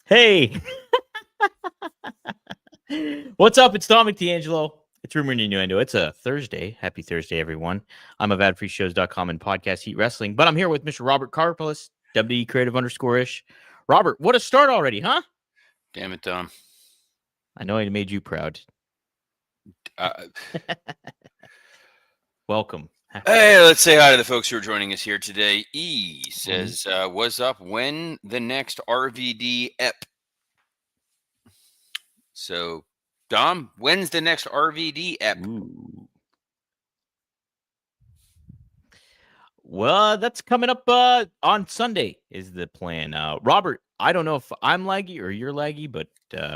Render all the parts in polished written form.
Hey, what's up? It's Dominic D'Angelo. It's Rumor and Innuendo. It's a Thursday. Happy Thursday, everyone. I'm of AdFreeShows.com and Podcast Heat Wrestling, but I'm here with Mr. Robert Carpolis, WD Creative _ish. Robert, what a start already, huh? Damn it, Dom. I know I made you proud. Uh, Welcome. Hey, let's say hi to the folks who are joining us here today. E says, what's up? When the next RVD ep? So, Dom, when's the next RVD ep? Ooh. Well, that's coming up on Sunday is the plan. Robert, I don't know if I'm laggy or you're laggy, but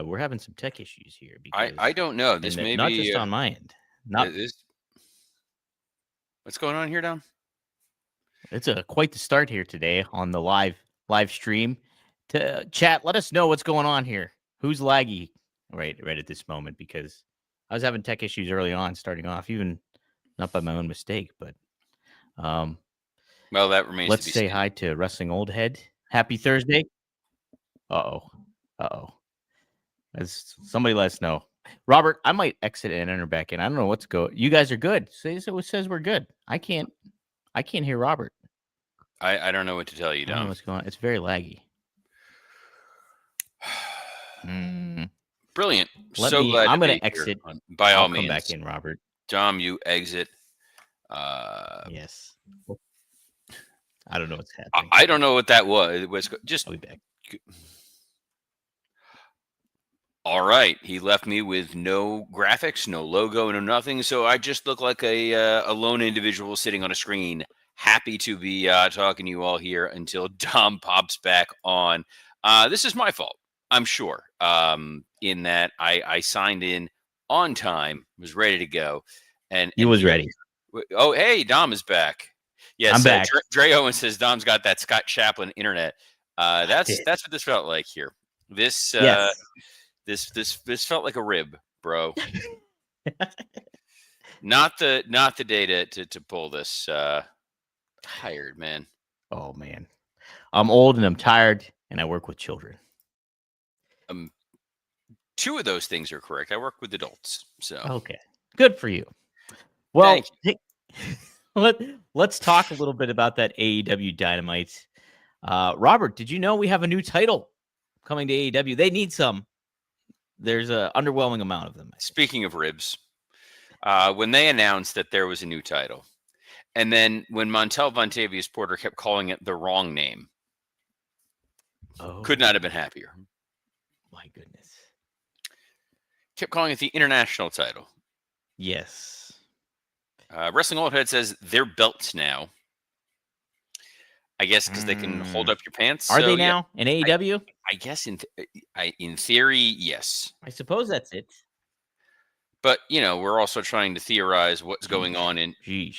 we're having some tech issues here. Because, I don't know. This may not be just on my end. Not What's going on here, Dom? It's quite the start here today on the live stream. To chat, let us know what's going on here. Who's laggy right at this moment? Because I was having tech issues early on, starting off, even not by my own mistake. But well, that remains. Let's to be say seen. hi to Wrestling Old Head. Happy Thursday. Uh oh. As somebody let us know. Robert, I might exit and enter back in. I don't know what's going. You guys are good. So it says we're good. I can't hear Robert. I don't know what to tell you, I don't know Dom. what's going on. It's very laggy. Brilliant. I'm going to exit. By all I'll means. Come back in, Robert. Dom, you exit. Yes. I don't know what's happening. I don't know what that was. Just I'll be back. All right. He left me with no graphics, no logo, no nothing. So I just look like a lone individual sitting on a screen. Happy to be talking to you all here until Dom pops back on. This is my fault, I'm sure, in that I signed in on time, was ready to go. And he was ready. Oh, hey, Dom is back. Yes, I'm back. Dre Owen says Dom's got that Scott Chaplin internet. That's what this felt like here. This yes. This felt like a rib, bro. not the day to pull this. Tired, man. Oh man, I'm old and I'm tired, and I work with children. Two of those things are correct. I work with adults, so okay, good for you. Well, let's talk a little bit about that AEW Dynamite. Robert, did you know we have a new title coming to AEW? They need some. There's an underwhelming amount of them. Speaking of ribs, when they announced that there was a new title, and then when Montel Vontavious Porter kept calling it the wrong name, could not have been happier. My goodness. Kept calling it the international title. Yes. Wrestling Old Head says they're belts now. I guess because they can hold up your pants. Are they now in AEW? I guess in theory, yes. I suppose that's it. But, we're also trying to theorize what's going on in... Jeez.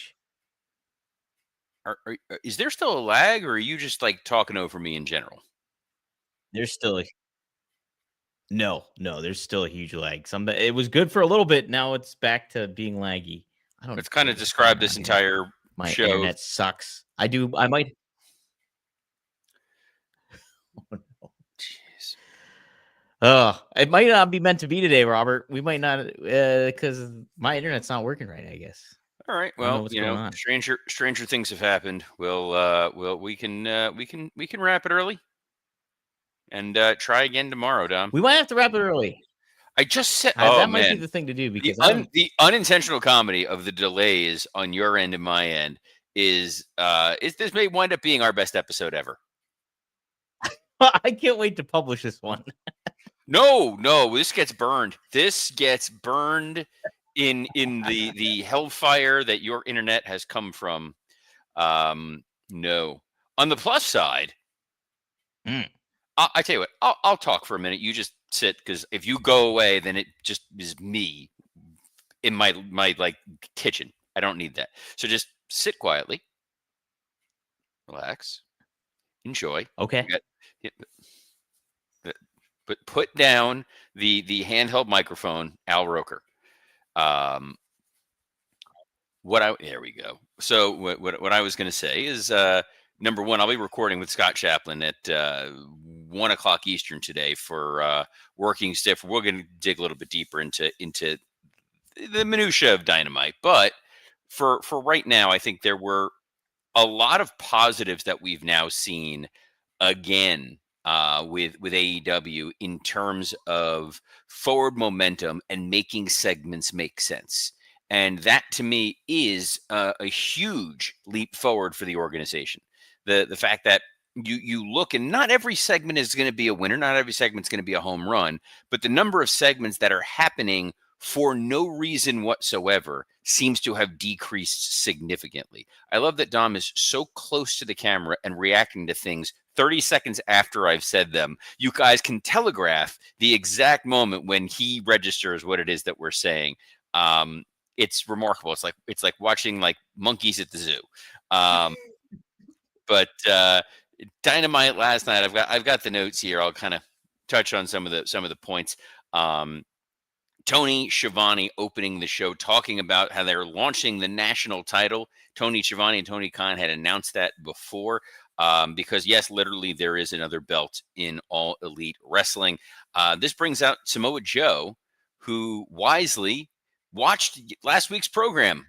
Is there still a lag, or are you just, talking over me in general? There's still a... No, there's still a huge lag. It was good for a little bit. Now it's back to being laggy. I don't. It's kind of described this entire My show. internet sucks. I might. Oh no! Jeez. It might not be meant to be today, Robert. We might not, because my internet's not working right, I guess. All right. Well, stranger things have happened. We can wrap it early and try again tomorrow, Dom. We might have to wrap it early. I just said, that might be the thing to do, because the unintentional comedy of the delays on your end and my end is this may wind up being our best episode ever. I can't wait to publish this one. No, this gets burned. This gets burned in the hellfire that your internet has come from. No. On the plus side, I tell you what, I'll talk for a minute. You just sit, because if you go away, then it just is me in my kitchen. I don't need that. So just sit quietly, relax, enjoy. Okay. But put down the handheld microphone, Al Roker. There we go. So what I was going to say is, number one, I'll be recording with Scott Chaplin at 1 o'clock Eastern today for Working Stiff. We're going to dig a little bit deeper into the minutia of Dynamite, but for right now, I think there were a lot of positives that we've now seen again with AEW in terms of forward momentum and making segments make sense. And that to me is a huge leap forward for the organization. The fact that you look and not every segment is going to be a winner, not every segment is going to be a home run, but the number of segments that are happening for no reason whatsoever seems to have decreased significantly. I love that Dom is so close to the camera and reacting to things 30 seconds after I've said them. You guys can telegraph the exact moment when he registers what it is that we're saying. It's remarkable. It's like watching like monkeys at the zoo. But Dynamite last night. I've got the notes here. I'll kind of touch on some of the points. Tony Schiavone opening the show, talking about how they're launching the national title. Tony Schiavone and Tony Khan had announced that before, because yes, literally there is another belt in All Elite Wrestling. This brings out Samoa Joe, who wisely watched last week's program,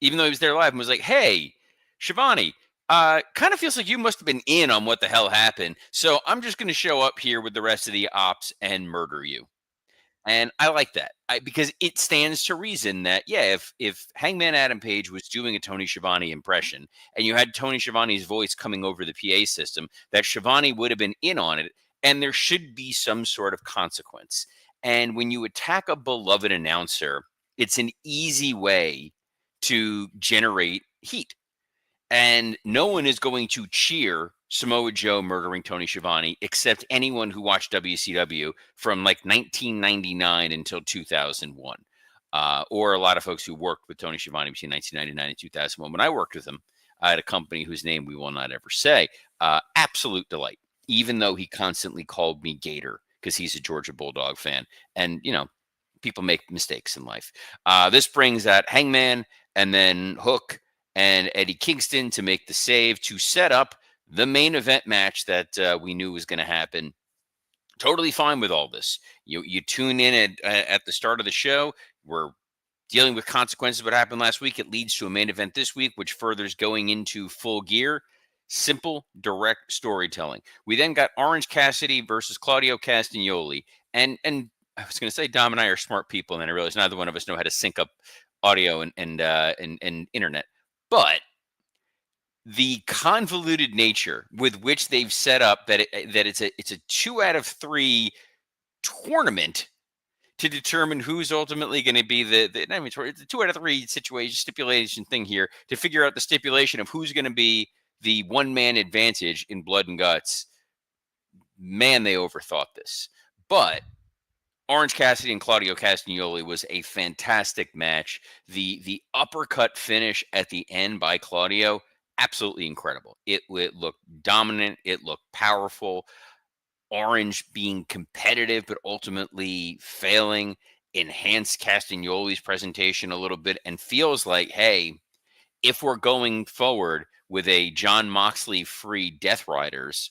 even though he was there live, and was like, "Hey, Schiavone, kind of feels like you must have been in on what the hell happened. So I'm just going to show up here with the rest of the ops and murder you." And I like that because it stands to reason that, yeah, if Hangman Adam Page was doing a Tony Schiavone impression and you had Tony Schiavone's voice coming over the PA system, that Schiavone would have been in on it, and there should be some sort of consequence. And when you attack a beloved announcer, it's an easy way to generate heat. And no one is going to cheer Samoa Joe murdering Tony Schiavone except anyone who watched WCW from like 1999 until 2001. Or a lot of folks who worked with Tony Schiavone between 1999 and 2001. When I worked with him at a company whose name we will not ever say, absolute delight, even though he constantly called me Gator because he's a Georgia Bulldog fan. And, you know, people make mistakes in life. This brings out Hangman and then Hook and Eddie Kingston to make the save to set up the main event match that we knew was going to happen. Totally fine with all this. You tune in at the start of the show. We're dealing with consequences of what happened last week. It leads to a main event this week, which furthers going into Full Gear. Simple, direct storytelling. We then got Orange Cassidy versus Claudio Castagnoli. And I was going to say Dom and I are smart people, and then I realized neither one of us know how to sync up audio and internet. But the convoluted nature with which they've set up that it's a 2 out of 3 tournament to determine who's ultimately going to be I mean, it's a 2 out of 3 situation stipulation thing here to figure out the stipulation of who's going to be the one-man advantage in Blood and Guts. Man, they overthought this. But Orange Cassidy and Claudio Castagnoli was a fantastic match. The uppercut finish at the end by Claudio, absolutely incredible. It looked dominant. It looked powerful. Orange being competitive, but ultimately failing, enhanced Castagnoli's presentation a little bit and feels like, hey, if we're going forward with a John Moxley free Death Riders,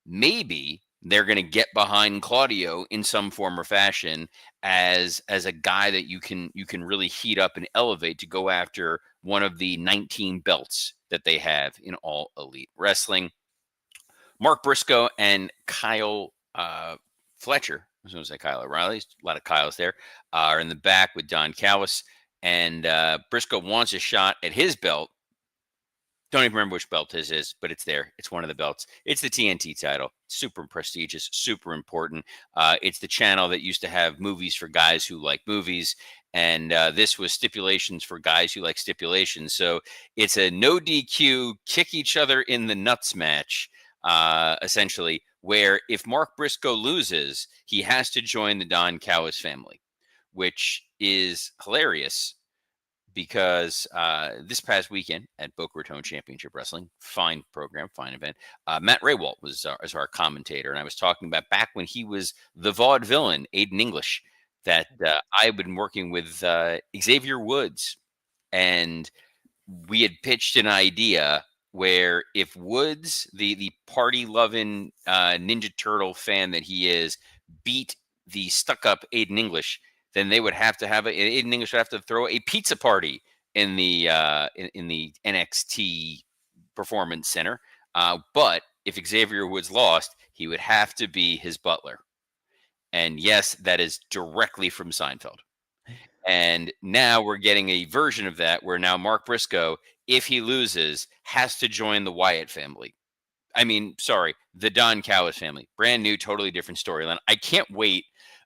maybe they're going to get behind Claudio in some form or fashion as a guy that you can really heat up and elevate to go after one of the 19 belts that they have in All Elite Wrestling. Mark Briscoe and Kyle Fletcher, I was going to say Kyle O'Reilly, a lot of Kyles there, are in the back with Don Callis. And Briscoe wants a shot at his belt. Don't even remember which belt his is, but it's there. It's one of the belts. It's the TNT title. Super prestigious, super important. It's the channel that used to have movies for guys who like movies. And this was stipulations for guys who like stipulations. So it's a no DQ, kick each other in the nuts match, essentially, where if Mark Briscoe loses, he has to join the Don Callis family, which is hilarious. Because this past weekend at Boca Raton Championship Wrestling, fine program, fine event, Matt Raywalt was our commentator. And I was talking about back when he was the vaudevillain, Aiden English, that I had been working with Xavier Woods. And we had pitched an idea where if Woods, the party loving Ninja Turtle fan that he is, beat the stuck up Aiden English, then they would have to have Aiden English would have to throw a pizza party in the in the NXT Performance Center. But if Xavier Woods lost, he would have to be his butler. And yes, that is directly from Seinfeld. And now we're getting a version of that where now Mark Briscoe, if he loses, has to join the Wyatt family. I mean, sorry, the Don Callis family. Brand new, totally different storyline. I can't wait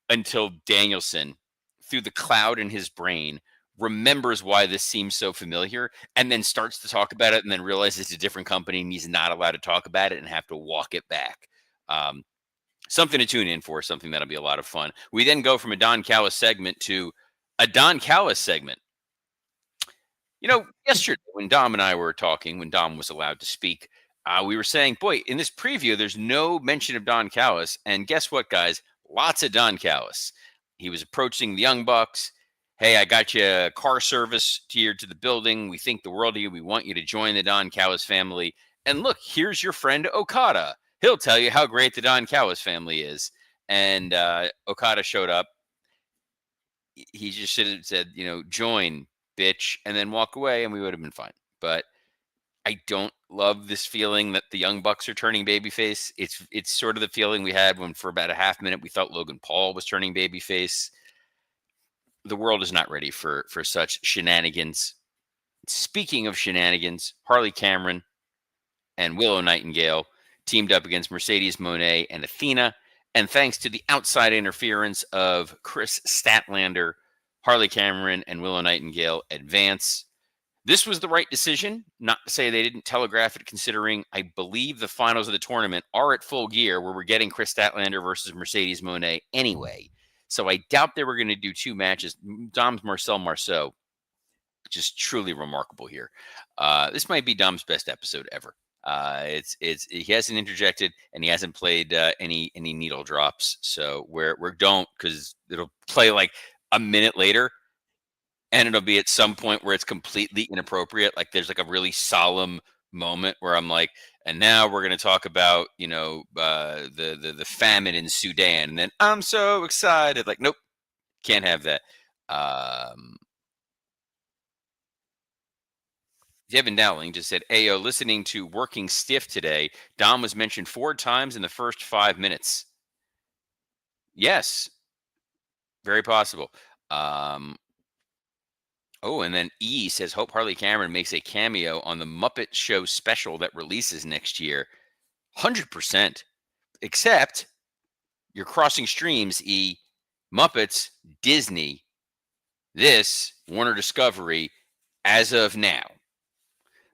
until Danielson, through the cloud in his brain, remembers why this seems so familiar and then starts to talk about it and then realizes it's a different company and he's not allowed to talk about it and have to walk it back. Something to tune in for, something that'll be a lot of fun. We then go from a Don Callis segment to a Don Callis segment. You know, yesterday when Dom and I were talking, when Dom was allowed to speak, we were saying, boy, in this preview, there's no mention of Don Callis. And guess what, guys? Lots of Don Callis. He was approaching the Young Bucks. Hey, I got you a car service here to the building. We think the world of you. We want you to join the Don Callis family. And look, here's your friend Okada. He'll tell you how great the Don Callis family is. And Okada showed up. He just should have said, you know, join, bitch, and then walk away, and we would have been fine. But I don't love this feeling that the Young Bucks are turning babyface. It's sort of the feeling we had when for about a half minute we thought Logan Paul was turning babyface. The world is not ready for such shenanigans. Speaking of shenanigans, Harley Cameron and Willow Nightingale teamed up against Mercedes Moné and Athena. And thanks to the outside interference of Chris Statlander, Harley Cameron and Willow Nightingale advance. This was the right decision. Not to say they didn't telegraph it, considering I believe the finals of the tournament are at Full Gear, where we're getting Chris Statlander versus Mercedes Moné anyway. So I doubt they were going to do two matches. Dom's Marcel Marceau, just truly remarkable here. This might be Dom's best episode ever. He hasn't interjected and he hasn't played any needle drops. So we're don't, because it'll play like a minute later and it'll be at some point where it's completely inappropriate. Like there's like a really solemn moment where I'm like, and now we're going to talk about, you know, the famine in Sudan. And then I'm so excited. Like, nope, can't have that. Devin Dowling just said, Ayo, listening to Working Stiff today, Dom was mentioned 4 times in the first 5 minutes. Yes, very possible. Oh, and then E says, hope Harley Cameron makes a cameo on the Muppet Show special that releases next year. 100%. Except you're crossing streams, E. Muppets, Disney, this, Warner Discovery, as of now.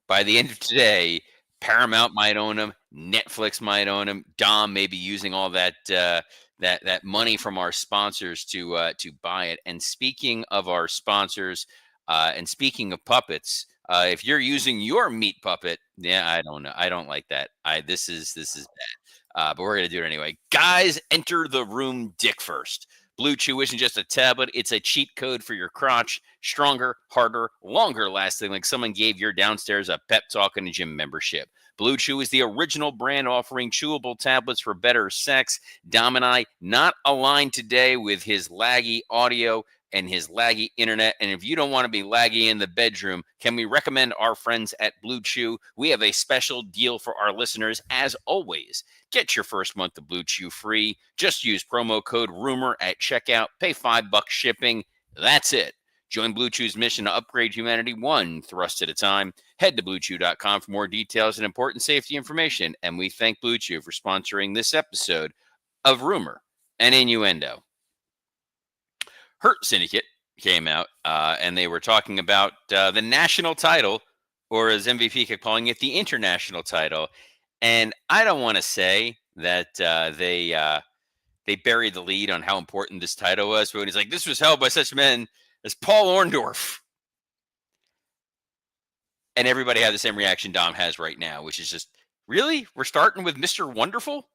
By the end of today, Paramount might own them. Netflix might own them. Dom may be using all that that money from our sponsors to buy it. And speaking of our sponsors, and speaking of puppets, if you're using your meat puppet, yeah, I don't know. I don't like that. This is bad. But we're gonna do it anyway. Guys, enter the room dick first. Blue Chew isn't just a tablet, it's a cheat code for your crotch. Stronger, harder, longer lasting, like someone gave your downstairs a pep talk and a gym membership. Blue Chew is the original brand offering chewable tablets for better sex. Dom and I not aligned today with his laggy audio and his laggy internet. And if you don't want to be laggy in the bedroom, can we recommend our friends at Blue Chew? We have a special deal for our listeners. As always, get your first month of Blue Chew free. Just use promo code RUMOR at checkout. Pay $5 shipping. That's it. Join Blue Chew's mission to upgrade humanity one thrust at a time. Head to BlueChew.com for more details and important safety information. And we thank Blue Chew for sponsoring this episode of Rumor and Innuendo. Hurt Syndicate came out, and they were talking about the national title, or as MVP kept calling it, the international title. And I don't want to say that they buried the lead on how important this title was, but when he's like, this was held by such men as Paul Orndorff. And everybody had the same reaction Dom has right now, which is just, really? We're starting with Mr. Wonderful?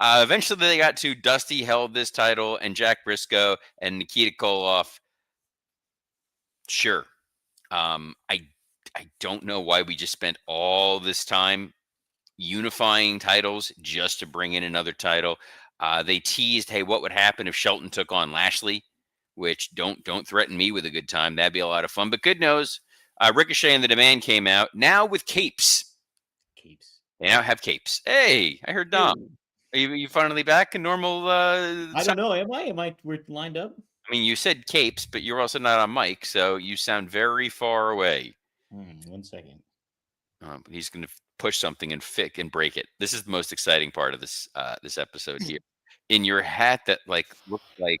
Eventually, they got to Dusty held this title, and Jack Briscoe and Nikita Koloff. Sure. I I don't know why we just spent all this time unifying titles just to bring in another title. They teased, hey, what would happen if Shelton took on Lashley? Which don't threaten me with a good time. That'd be a lot of fun. But good news, Ricochet and the Demand came out now with capes. Keeps. They now have capes. Hey, I heard Dom. Hey, Are you finally back in normal? I don't know. Am I? Am I? We're lined up. I mean, you said capes, but you're also not on mic, so you sound very far away. 1 second. He's going to push something and break it. This is the most exciting part of this episode here. In your hat that looks like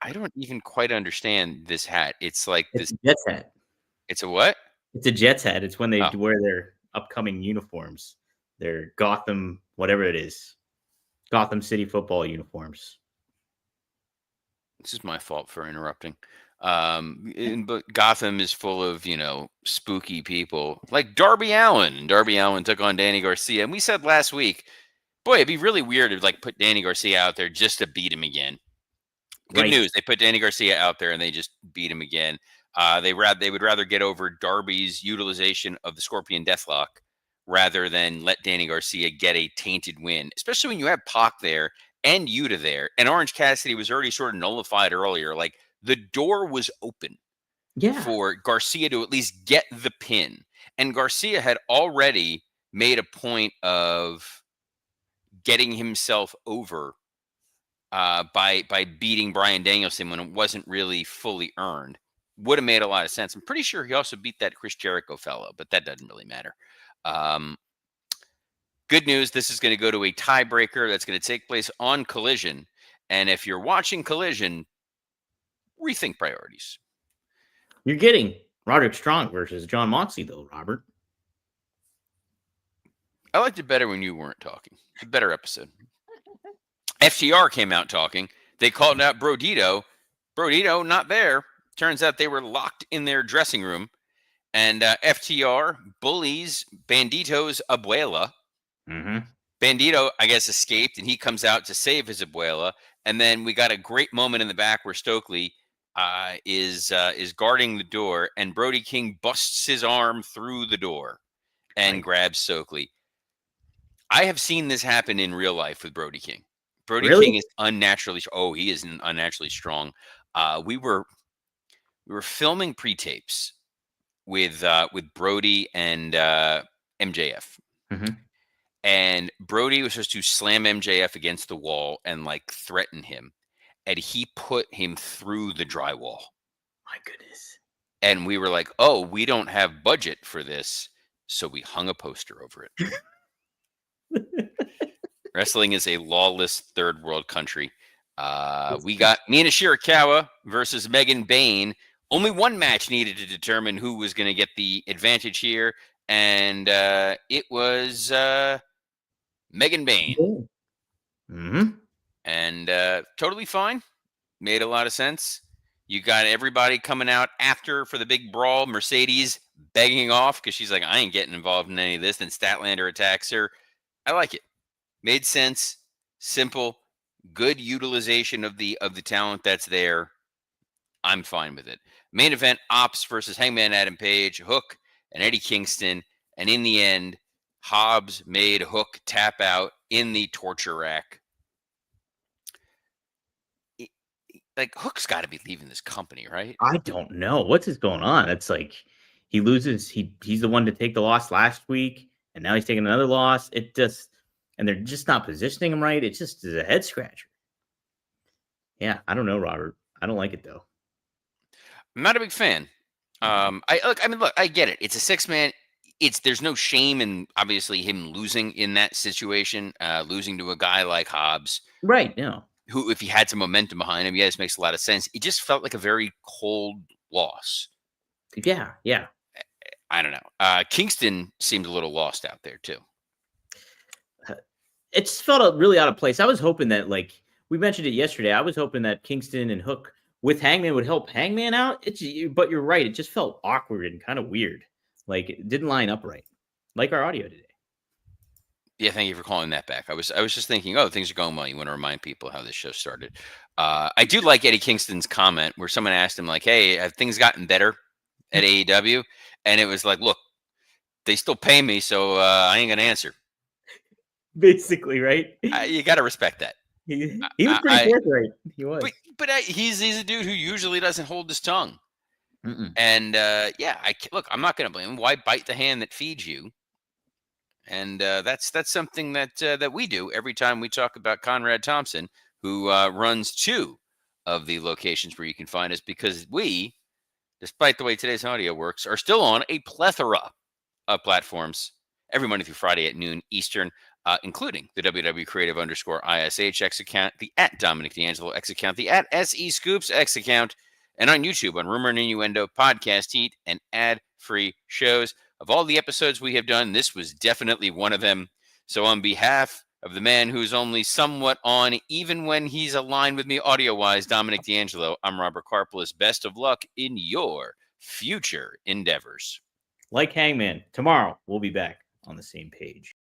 I don't even quite understand this hat. It's like It's this. a Jets hat. It's a what? It's a Jets hat. It's when they Oh, wear their upcoming uniforms. Their Gotham, whatever it is, Gotham City football uniforms. this is my fault for interrupting. But Gotham is full of spooky people like Darby Allin. Darby Allin took on Danny Garcia, and we said last week, boy, it'd be really weird to put Danny Garcia out there just to beat him again. Good Right. news, they put Danny Garcia out there and they just beat him again. They would rather get over Darby's utilization of the Scorpion Deathlock rather than let Danny Garcia get a tainted win, especially when you have Pac there and Yuta there, and Orange Cassidy was already sort of nullified earlier. Like the door was open Yeah. for Garcia to at least get the pin, and Garcia had already made a point of getting himself over by beating Bryan Danielson when it wasn't really fully earned. Would have made a lot of sense. I'm pretty sure he also beat that Chris Jericho fellow, but that doesn't really matter. Good news, this is going to go to a tiebreaker that's going to take place on Collision. And if you're watching Collision, rethink priorities. You're getting Roderick Strong versus John Moxley, though, Robert. I liked it better when you weren't talking. It's a better episode. FTR came out talking. They called out Brodito. Brodito, not there. Turns out they were locked in their dressing room. And FTR bullies Bandito's abuela. Mm-hmm. Bandito, I guess, escaped, and he comes out to save his abuela. And then we got a great moment in the back where Stokely is guarding the door, and Brody King busts his arm through the door and grabs Stokely. I have seen this happen in real life with Brody King. Brody King is unnaturally. Oh, he is unnaturally strong. We were filming pre-tapes with Brody and MJF. Mm-hmm. And Brody was supposed to slam MJF against the wall and threaten him. And he put him through the drywall. My goodness. And we were like, oh, we don't have budget for this. So we hung a poster over it. Wrestling is a lawless third world country. We got Mina Shirakawa versus Megan Bayne. Only one match needed to determine who was going to get the advantage here. And it was Megan Bayne. Mm-hmm. And totally fine. Made a lot of sense. You got everybody coming out after for the big brawl. Mercedes begging off because she's like, I ain't getting involved in any of this. Then Statlander attacks her. I like it. Made sense. Simple. Good utilization of the talent that's there. I'm fine with it. Main event, Ops versus Hangman Adam Page, Hook, and Eddie Kingston. And in the end, Hobbs made Hook tap out in the torture rack. Hook's got to be leaving this company, right? I don't know. What's going on? It's like he loses. He's the one to take the loss last week, and now he's taking another loss. And they're just not positioning him right. It just is a head scratcher. Yeah, I don't know, Robert. I don't like it though. I'm not a big fan. I get it. It's a 6-man. There's no shame in obviously him losing in that situation, losing to a guy like Hobbs. Right. No. Who, if he had some momentum behind him, this makes a lot of sense. It just felt like a very cold loss. Yeah. Yeah. I don't know. Kingston seemed a little lost out there too. It just felt really out of place. I was hoping that, we mentioned it yesterday, I was hoping that Kingston and Hook with Hangman would help Hangman out. But you're right. It just felt awkward and kind of weird. It didn't line up right. Like our audio today. Yeah, thank you for calling that back. I was just thinking, things are going well. You want to remind people how this show started. I do like Eddie Kingston's comment where someone asked him, hey, have things gotten better at AEW, and it was like, look, they still pay me, so I ain't gonna answer. Basically, right? You got to respect that. He was pretty forthright. He was. But he's a dude who usually doesn't hold his tongue. Mm-mm. And look, I'm not going to blame him. Why bite the hand that feeds you? And that's something that we do every time we talk about Conrad Thompson, who runs 2 of the locations where you can find us, because we, despite the way today's audio works, are still on a plethora of platforms every Monday through Friday at noon Eastern, including the WW Creative _ISH X account, the at Dominic D'Angelo X account, the at SE Scoops X account, and on YouTube on Rumor and Innuendo, Podcast Heat, and ad-free shows. Of all the episodes we have done, this was definitely one of them. So on behalf of the man who's only somewhat on, even when he's aligned with me audio-wise, Dominic D'Angelo, I'm Robert Karpelis. Best of luck in your future endeavors. Like Hangman, tomorrow we'll be back on the same page.